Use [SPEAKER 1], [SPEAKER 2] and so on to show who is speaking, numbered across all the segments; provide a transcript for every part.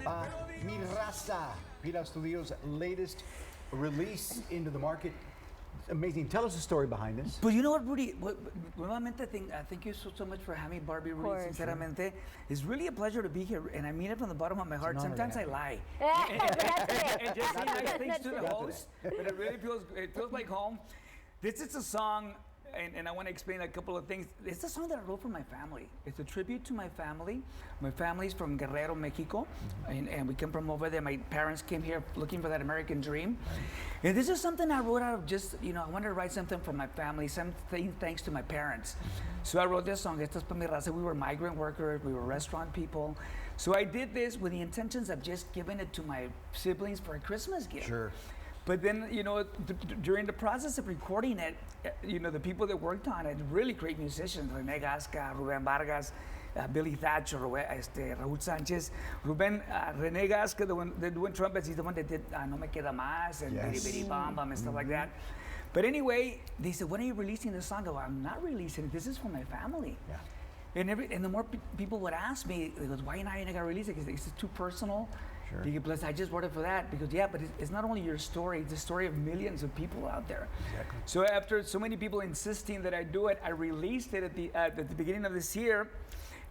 [SPEAKER 1] Pa Mi Raza, Peter Astudillo's latest release into the market. Amazing. Tell us the story behind this.
[SPEAKER 2] But you know what, Rudy? Nuevamente, thank you so much for having me, Barbie. Really, sinceramente, it's really a pleasure to be here, and I mean it from the bottom of my heart. Sometimes I lie, and just say nice things to the host, but it really feels like home. This is a song. And I want to explain a couple of things. It's a song that I wrote for my family. It's a tribute to my family. My family's from Guerrero, Mexico, and we come from over there. My parents came here looking for that American dream. And this is something I wrote out of just, I wanted to write something for my family, something thanks to my parents. So I wrote this song, Esto es pa' mi raza. We were migrant workers, we were restaurant people. So I did this with the intentions of just giving it to my siblings for a Christmas gift.
[SPEAKER 1] Sure.
[SPEAKER 2] But then, during the process of recording it, the people that worked on it, really great musicians, Rene Gasca, Ruben Vargas, Billy Thatcher, Raúl Sanchez. Rene Gasca, the one that doing trumpets, he's the one that did No Me Queda Más and Bidi Bidi Bam Bam and stuff like that. But anyway, they said, when are you releasing this song? I go, I'm not releasing it. This is for my family. Yeah. And the more people would ask me, they goes, why are you not going to release it? Because it's too personal. Sure. Plus, I just wrote it for that because but it's not only your story; it's the story of millions of people out there. Exactly. So after so many people insisting that I do it, I released it at the beginning of this year,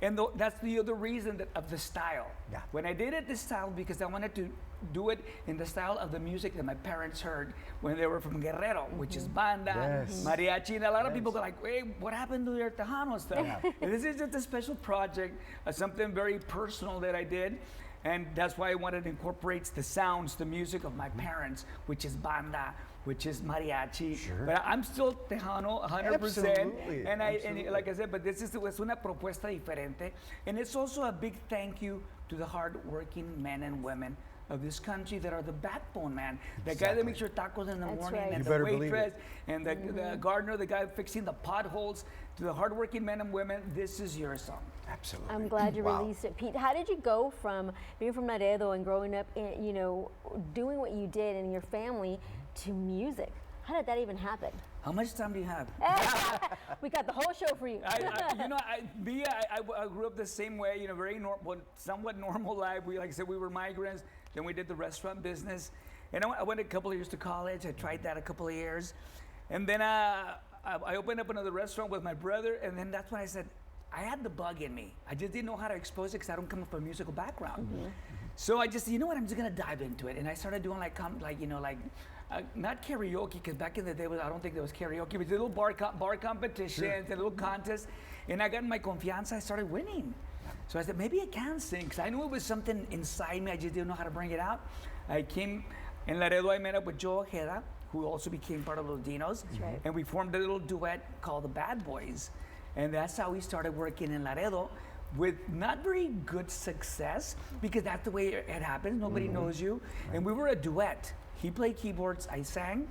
[SPEAKER 2] and that's the other reason of the style. Yeah. When I did it this style because I wanted to do it in the style of the music that my parents heard when they were from Guerrero, which is banda, mariachi, and a lot of people go like, "Hey, what happened to your Tejano stuff?" Yeah. And this is just a special project, something very personal that I did. And that's why I wanted to incorporate the sounds, the music of my parents, which is banda, which is mariachi. Sure. But I'm still Tejano, 100%. Absolutely. And like I said, but this is una propuesta diferente. And it's also a big thank you to the hardworking men and women of this country that are the backbone, man. The guy that makes your tacos in the morning, and the waitress, and the gardener, the guy fixing the potholes. To the hardworking men and women, this is your song.
[SPEAKER 3] Absolutely. I'm glad you released it, Pete. How did you go from being from Laredo and growing up, doing what you did in your family to music? How did that even happen?
[SPEAKER 2] How much time do you have?
[SPEAKER 3] We got the whole show for you.
[SPEAKER 2] I grew up the same way, very somewhat normal life. Like I said, we were migrants. Then we did the restaurant business. And I went a couple of years to college. I tried that a couple of years. And then I opened up another restaurant with my brother. And then that's when I said, I had the bug in me. I just didn't know how to expose it because I don't come from a musical background. So I just said, you know what, I'm just gonna dive into it. And I started doing not karaoke, because back in the day, I don't think there was karaoke, but little bar competitions and little contests. And I got my confianza, I started winning. So I said, maybe I can sing, because I knew it was something inside me, I just didn't know how to bring it out. I came in Laredo, I met up with Joe Ojeda, who also became part of Los Dinos. That's right. And we formed a little duet called the Bad Boys. And that's how we started working in Laredo with not very good success, because that's the way it happens. Nobody knows you. Right. And we were a duet. He played keyboards, I sang.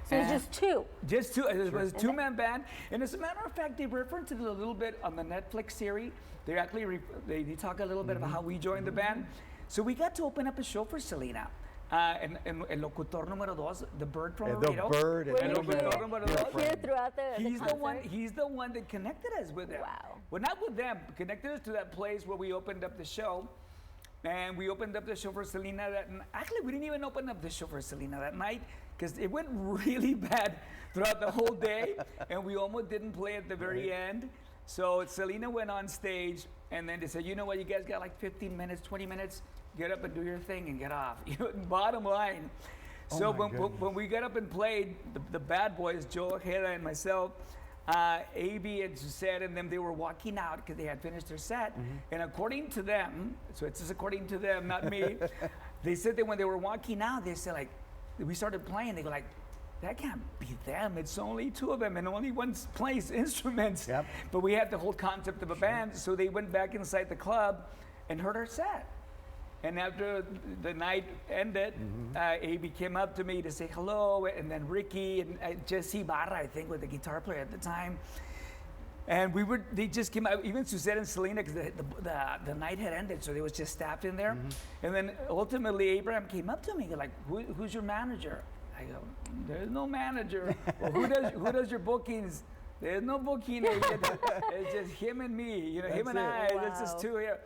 [SPEAKER 3] So it was just two?
[SPEAKER 2] Just two. It was a two-man band. And as a matter of fact, they referenced it a little bit on the Netflix series. They actually they talk a little bit about how we joined the band. So we got to open up a show for Selena. El locutor número dos, the bird from Laredo.
[SPEAKER 1] The bird.
[SPEAKER 3] El locutor número dos.
[SPEAKER 2] He's the one that connected us with them. Wow. Well, not with them, connected us to that place where we opened up the show. And we opened up the show for Selena actually, we didn't even open up the show for Selena that night, because it went really bad throughout the whole day. And we almost didn't play at the very end. So Selena went on stage, and then they said, you know what, you guys got like 15 minutes, 20 minutes. Get up and do your thing and get off. Bottom line. So when we got up and played, the Bad Boys, Joe Ojeda and myself, A.B. and Suzette and them, they were walking out because they had finished their set. And according to them, so it's just according to them, not me, they said that when they were walking out, they said, like, we started playing, they go like, that can't be them. It's only two of them, and only one plays instruments. Yep. But we had the whole concept of a band, so they went back inside the club and heard our set. And after the night ended, A.B. came up to me to say hello, and then Ricky and Jesse Barra, I think, was the guitar player at the time. And they just came out, even Suzette and Selena, because the night had ended, so there was just staff in there. And then ultimately, Abraham came up to me, like, who's your manager? I go, there's no manager. Well, who does your bookings? There's no booking agent. It's just him and me, him and I. Wow. It's just two here.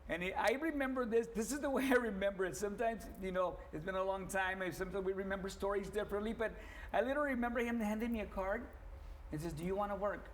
[SPEAKER 2] And I remember this. This is the way I remember it. Sometimes, you know, it's been a long time. And sometimes we remember stories differently. But I literally remember him handing me a card and says, "Do you want to work?"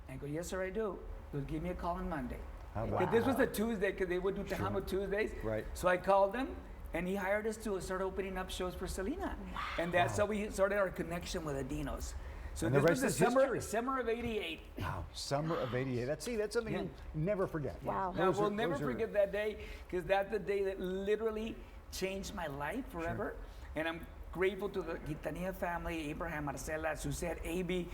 [SPEAKER 2] I go, "Yes, sir, I do." He goes, "Give me a call on Monday."
[SPEAKER 1] Wow.
[SPEAKER 2] This was a Tuesday because they would do Tejano Tuesdays.
[SPEAKER 1] Right.
[SPEAKER 2] So I called him, and he hired us to start opening up shows for Selena. And that's how we started our connection with Adinos. So
[SPEAKER 1] And the
[SPEAKER 2] this was
[SPEAKER 1] rest
[SPEAKER 2] the
[SPEAKER 1] is history.
[SPEAKER 2] summer of '88.
[SPEAKER 1] Wow, summer of '88. That's something you never forget.
[SPEAKER 3] Wow.
[SPEAKER 2] Now, we'll never forget that day because that's the day that literally changed my life forever. And I'm grateful to the Quintanilla family, Abraham, Marcela, Suzette, AB,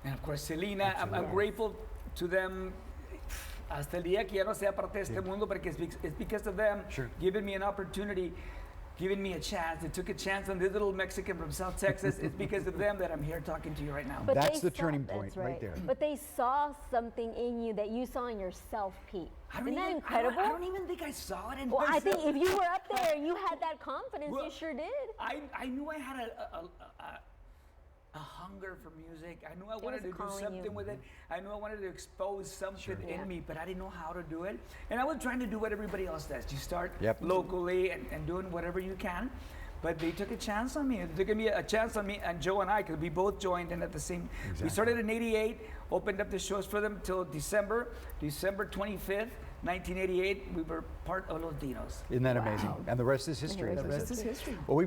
[SPEAKER 2] and of course Selena. I'm grateful to them hasta el día que ya no sea parte de este mundo, porque it's because of them giving me an opportunity, giving me a chance. They took a chance on this little Mexican from South Texas. It's because of them that I'm here talking to you right now.
[SPEAKER 3] But
[SPEAKER 1] That's
[SPEAKER 3] they
[SPEAKER 1] the turning
[SPEAKER 3] saw-
[SPEAKER 1] point
[SPEAKER 3] that's
[SPEAKER 1] right there.
[SPEAKER 3] But they saw something in you that you saw in yourself, Pete.
[SPEAKER 2] I don't
[SPEAKER 3] Isn't that
[SPEAKER 2] even-
[SPEAKER 3] incredible?
[SPEAKER 2] I don't even think I saw it in
[SPEAKER 3] Well, I
[SPEAKER 2] myself.
[SPEAKER 3] think if you were up there and you had that confidence,
[SPEAKER 2] Well,
[SPEAKER 3] you sure did.
[SPEAKER 2] I knew I had a hunger for music. I knew I wanted to
[SPEAKER 3] was
[SPEAKER 2] do
[SPEAKER 3] calling
[SPEAKER 2] something
[SPEAKER 3] you.
[SPEAKER 2] with it. I knew I wanted to expose something
[SPEAKER 3] Yeah.
[SPEAKER 2] in me, but I didn't know how to do it. And I was trying to do what everybody else does. You start
[SPEAKER 1] Yep.
[SPEAKER 2] locally and doing whatever you can. But they took a chance on me. They took a chance on me and Joe and I, because we both joined in at the same. We started in '88, opened up the shows for them till December 25th, 1988. We were part of Los Dinos.
[SPEAKER 1] Isn't that amazing? And the rest is history.
[SPEAKER 3] The
[SPEAKER 1] as I
[SPEAKER 2] The rest
[SPEAKER 1] said.
[SPEAKER 2] is history.
[SPEAKER 1] Well, we